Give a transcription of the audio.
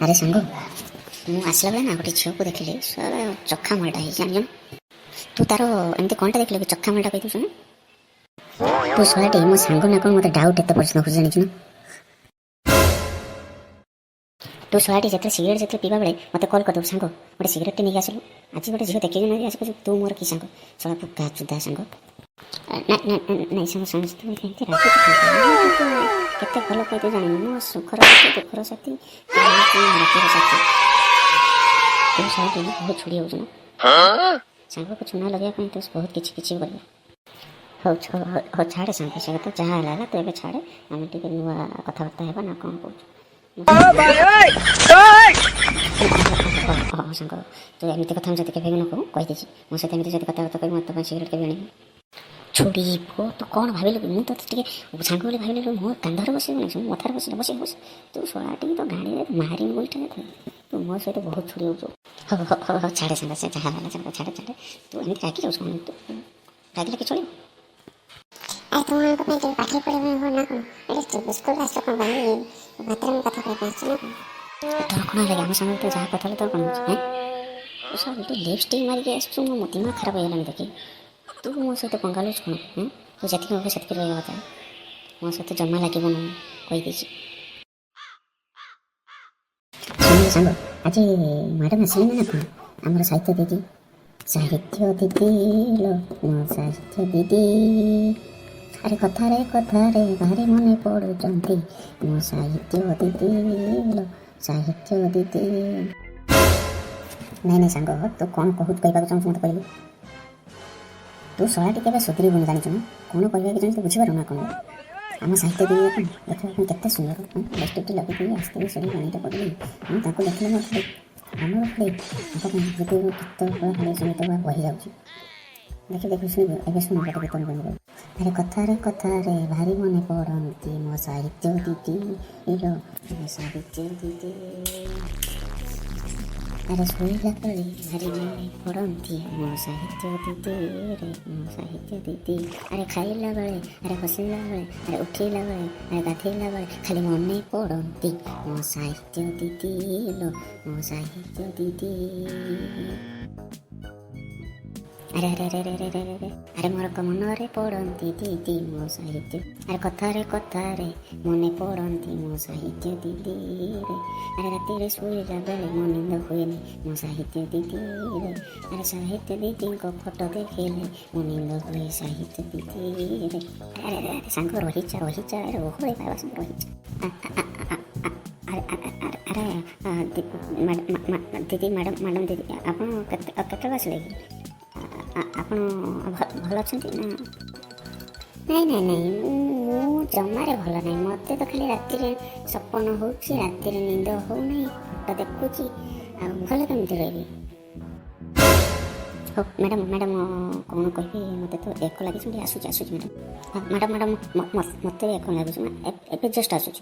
ଆରେ ସାଙ୍ଗ, ମୁଁ ଆସିଲା ବେଳେ ନା ଗୋଟେ ଝିଅକୁ ଦେଖିଲି, ଚଖା ମଳଟା ହେଇଛି ଜାଣିଛୁ ନା? ତୁ ତାର ଏମିତି କ'ଣଟା ଦେଖିଲୁ କି ଚଖା ମଳଟା କହିଦେଉଛୁ ନା? ତୁ ଶଳାଟେ ମୋ ସାଙ୍ଗ ନା କ'ଣ ମୋତେ ଡାଉଟ୍ ଏତେ ପର୍ଯ୍ୟନ୍ତ ହେଉଛି ଜାଣିଛୁ ନା? ତୁ ଶଳାଟି ଯେତେବେଳେ ପିଇବା ବେଳେ ମୋତେ କଲ୍ କରିଦେବୁ, ସାଙ୍ଗ ଗୋଟେ ସିଗାରେଟ୍ଟେ ନେଇକି ଆସିଲୁ। ଆଜି ଗୋଟେ ଝିଅ ଦେଖିକି ନାହିଁ ଆସି ତୁ ମୋର କି ସାଙ୍ଗ? ଶଳା ପୁକା ଚୁଦା ସାଙ୍ଗ। ନାଇଁ ସାଙ୍ଗ ସାଙ୍ଗ ତୁ କେମିତି ରାଗୁଛୁ? କେତେ ଭଲ କହିତେ ଜାଣିନୁ, ମୋ ସୁଖର ସାଥୀ ଦୁଃଖର ସାଥୀ ରାତିର ସାଥୀ। ତୁ ଶଳାଟି ବହୁତ ଛୁଡ଼ି ହେଉଛୁ ନା? ସାଙ୍ଗକୁ ଚୁନା ଲଗାଇବା ପାଇଁ ତୁ ବହୁତ କିଛି କରିବୁ। ହଉ ଛାଡ଼େ ସାଙ୍ଗ, ସେ କଥା ଯାହା ହେଲା ତୁ ଏବେ ଛାଡ଼େ। ଆମେ ଟିକେ ନୂଆ କଥାବାର୍ତ୍ତା ହେବା ନା କ'ଣ କହୁଛୁ? ସାଙ୍ଗ ତୁ ଏମିତି କଥା ଯଦି କେବେ ବି ନ କହୁ କହିଦେଇଛି, ମୋ ସହିତ ଏମିତି ଯଦି କଥାବାର୍ତ୍ତା କରିବି ମୋତେ ପାଇଁ ସିଗାରେଟ୍ କେବେ ଆଣିବି? ଛୁଡ଼ି ପୁଅ ତୁ କ'ଣ ଭାବିଲୁ? ମୁଁ ତ ଟିକେ ସାଙ୍ଗ ବୋଲି ଭାବିଲି, ମୋ କାନ୍ଧରେ ବସିବୁ ନାହିଁ, ମୋ ମଥାରେ ବସିଲେ ବସି ତୁ ଶଳା ଟିକେ ତ ଗାଡ଼ିରେ ମାରିବି ବୋଲଟେ ତୁ ମୋ ସହିତ ବହୁତ ଛୁଡ଼ି ହେଉଛୁ। ହଉ ଛାଡ଼େ ସାଙ୍ଗ, ସେ ଯାହା ହେଲା ସାଙ୍ଗ ଛାଡ଼େ। ତୁ ଏମିତି ରାଗି ଯାଉଛୁ କ'ଣ? ତୁ ରାଗିଲେ କି ଚଳିବ? ତୁମମାନଙ୍କ ପାଇଁ ଟିକେ ପାଠ ପଢ଼ିବା ହବ ନା କ'ଣ? ସ୍କୁଲ ଆସିଛ କ'ଣ ପାଇଁ ବାଥରୁମ୍ କଥା କହିବା ଆସିଛ ନା କ'ଣ? ତୋର କ'ଣ ହେଲା? ଆମ ସାଙ୍ଗରେ ତ ଯାହା କଥା ହେଲେ ତୋର କ'ଣ ହେଉଛି? ତୁ ସବୁ ଟିକେ ଲିପଷ୍ଟିକ୍ ମାରିକି ଆସିଛୁ, ମୋ ଦିମାଗ ଖରାପ ହେଇଗଲାଣି ଦେଖି। ତୁ ମୋ ସହିତ ପଙ୍ଗାଲୁଛୁ କ'ଣ? ତୁ ଯେତିକି ହେବ ସେତିକି ରହିବା କଥା, ମୋ ସହିତ ଜମା ଲାଗିବନି କହିଦେଇଛି। ଶୁଣିଲୁ ସାଙ୍ଗ, ଆଜି ମ୍ୟାଡ଼ାମ୍ ଆସିଲେନି ନା କ'ଣ? ଆମର ସାହିତ୍ୟ ଦିଦି ଲୋ ମୋ ସାହିତ୍ୟ ଦିଦି। ଆରେ କଥାରେ ଭାରି ମନେ ପଡ଼ୁଛନ୍ତି ମୋ ସାହିତ୍ୟ ଦିଦି ଲୋ ସାହିତ୍ୟ ଦିଦି। ନାଇଁ ସାଙ୍ଗ, ତୁ କ'ଣ କହୁଛୁ କହିବାକୁ ଚାହୁଁଛୁ ମୋତେ କହିଲୁ? ତୁ ଶଳାଟି କେବେ ସୁଧୁରିବୁନି ଜାଣିଛୁ ନା? କ'ଣ କହିବାକୁ ଚାହୁଁଛୁ ତୁ ବୁଝିପାରୁ ନା କ'ଣ? ଆମ ସାହିତ୍ୟ ଦିଦି କ'ଣ ଦେଖିବା ପାଇଁ କେତେ ସୁନ୍ଦର, ଲିପଷ୍ଟିକ୍ଟି ଲଗେଇକି ଆସିଥିଲି ସେଠି ପାଣିଟା ପଡ଼ିଲି। ମୁଁ ତାଙ୍କୁ ଦେଖିଲେ ମୋ ଖାଲି ଆମର ଖାଲି ହୃଦୟରୁ ଗୀତ ଖାଲି ସଙ୍ଗୀତ ବହି ଯାଉଛି। ଦେଖି ଶୁଣିବୁ ଏବେ ଶୁଣିବୁ ଗୋଟେ ଗୀତ ବନିବ। ଆରେ କଥାରେ ଭାରି ମନେ ପଡ଼ନ୍ତି ମୋ ସାହିତ୍ୟ ଦିଦି ଲୋ ମୋ ସାହିତ୍ୟ ଦିଦି। ଆରେ ଶୋଇଲା ବେଳେ ଭାରି ମନେ ପଡ଼ନ୍ତି ମୋ ସାହିତ୍ୟ ଦିଦି ରେ ମୋ ସାହିତ୍ୟ ଦିଦି। ଆରେ ଖାଇଲା ବେଳେ, ଆରେ ହସିଲା ବେଳେ, ଆରେ ଉଠିଲା ବେଳେ, ଆରେ ଗାଧେଇଲା ବେଳେ ଖାଲି ମନେ ପଡ଼ନ୍ତି ମୋ ସାହିତ୍ୟ ଦିଦି ଲୋ ମୋ ସାହିତ୍ୟ ଦିଦି। ଆରେ ମୋର ମନରେ ପଡ଼ନ୍ତି ଦିଦି ମୋ ସାହିତ୍ୟ। ଆରେ କଥାରେ ମନେ ପଡ଼ନ୍ତି ମୋ ସାହିତ୍ୟ ଦିଦି ରେ। ଆରେ ରାତିରେ ଶୋଇଲା ବେଳେ ମୋ ନିଦ ହୁଏନି ମୋ ସାହିତ୍ୟ ଦିଦି ରେ। ଆରେ ସାହିତ୍ୟ ଦିଦିଙ୍କ ଫଟୋ ଦେଖିଲେ ମୋ ନିଦ ହୁଏ ସାହିତ୍ୟ ଦିଦି ରେ। ଆରେ ସାଙ୍ଗ ରହିଚା ଆରେ ଓହୋ ପାଇବା ସାଙ୍ଗ ରହିଚା। ଦିଦି ମ୍ୟାଡ଼ାମ୍ ଦିଦି ଆପଣ କେତେବେଳେ ଆସିଲେ କି? ଆପଣ ଭଲ ଅଛନ୍ତି ନା? ନାଇଁ ମୁଁ ଜମାରେ ଭଲ ନାହିଁ। ମୋତେ ତ ଖାଲି ରାତିରେ ସପନ ହେଉଛି, ରାତିରେ ନିଦ ହେଉନାହିଁ, ଫଟୋ ଦେଖୁଛି, ଆଉ ଭଲ କେମିତି ରହିବି? ହଉ ମ୍ୟାଡ଼ାମ୍ କ'ଣ କହିବି? ମୋତେ ତ ଏକ ଲାଗୁଛି, ଆସୁଛି ମ୍ୟାଡ଼ାମ୍। ମ୍ୟାଡ଼ାମ୍ ମୋତେ ଏକ ଲାଗୁଛି, ଏବେ ଜଷ୍ଟ ଆସୁଛି।